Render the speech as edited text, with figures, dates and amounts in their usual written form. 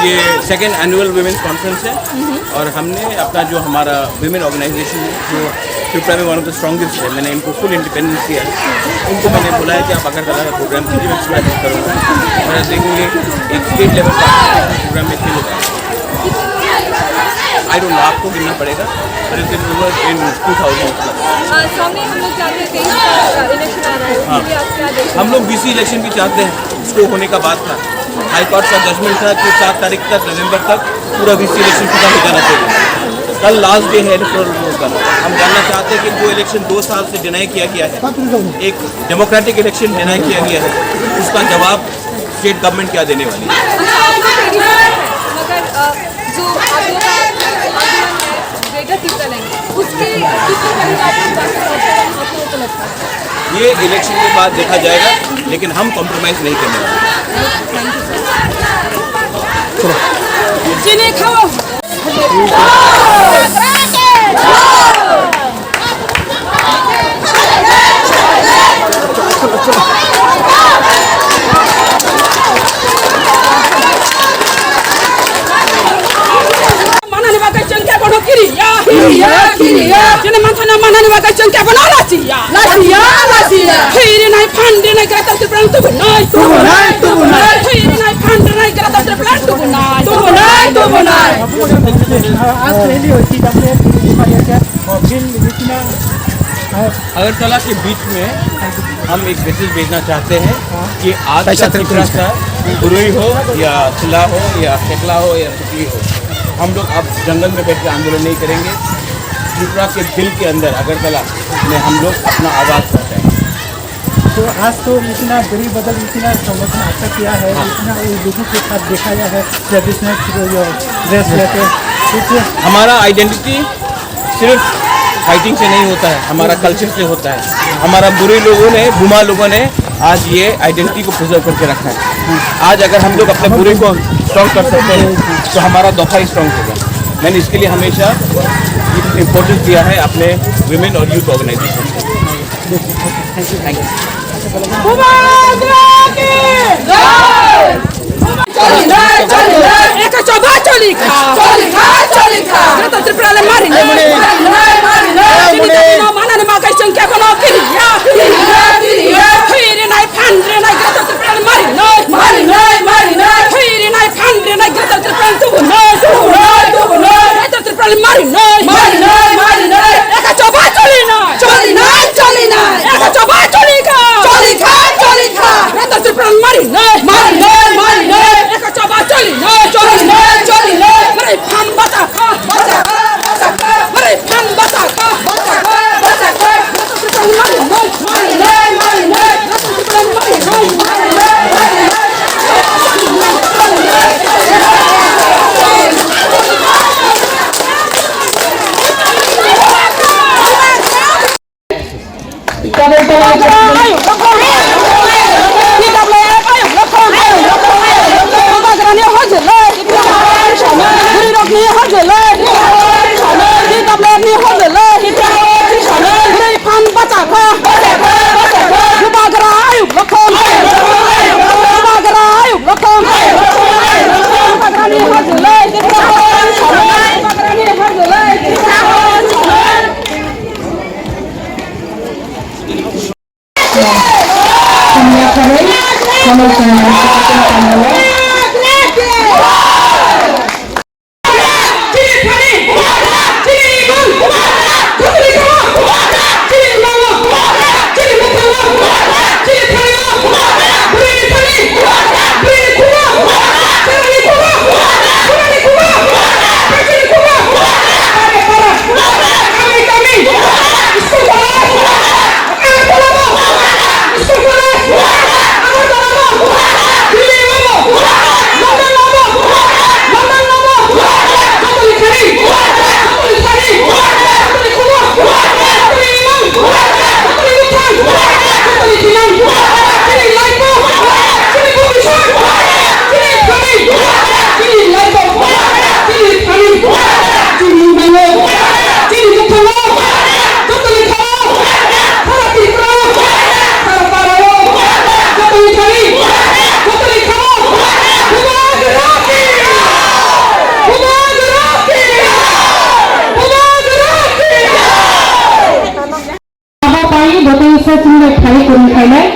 ये second annual women's conference है और हमने अपना जो हमारा वुमेन ऑर्गेनाइजेशन है जो त्रिपुरा में वन ऑफ द स्ट्रॉन्गेस्ट है, मैंने इनको फुल इंडिपेंडेंस दिया है। इनको मैंने बुलाया कि आप अगर का प्रोग्राम कीजिए, मैं इसमें अटेंड करूँगा और देखेंगे एक स्टेट लेवल का प्रोग्राम में खेल होगा। आई डोंट नो, आपको गिनना पड़ेगा पर इट वाज इन 2000। हम लोग बीसी इलेक्शन भी चाहते हैं, उसको होने का बात था। हाई कोर्ट का जजमेंट था कि 7 तारीख तक नवंबर तक पूरा बीसी इलेक्शन खत्म हो जाना चाहिए। कल लास्ट डे है इलेक्टोरल रोल का। हम जानना चाहते हैं कि जो इलेक्शन 2 साल से डिनाई किया गया है, एक डेमोक्रेटिक इलेक्शन डिनाई किया गया है, उसका जवाब स्टेट गवर्नमेंट क्या देने वाली है। ये इलेक्शन के बाद देखा जाएगा, लेकिन हम कॉम्प्रोमाइज नहीं करने वाले। अगरतला के बीच में हम एक मैसेज भेजना चाहते हैं कि आज का त्रिपुरा का गुरुई हो या चिल्ला हो या फेकला हो या सुकली हो, हम लोग अब जंगल में बैठ कर आंदोलन नहीं करेंगे। त्रिपुरा के दिल के अंदर अगरतला में हम लोग अपना आवाज़ उठाएंगे। तो आज तो इतना बड़ी बदल, इतना संगठन अच्छा किया है, इतना लोगों के साथ दिखाया है ट्रेडिशनल ड्रेस लेके। हमारा आइडेंटिटी सिर्फ फाइटिंग से नहीं होता है, हमारा कल्चर से होता है। हमारा बुरे लोगों ने, बुमा लोगों ने आज ये आइडेंटिटी को प्रिजर्व करके रखा है। आज अगर हम लोग अपने बुरे को स्ट्रॉन्ग कर सकते हैं तो हमारा दफा ही स्ट्रॉन्ग होगा। मैंने इसके लिए हमेशा इम्पोर्टेंस दिया है अपने वुमेन और यूथ ऑर्गेनाइजेशन को। Thank you. सुंदर ठाई करून खायलाय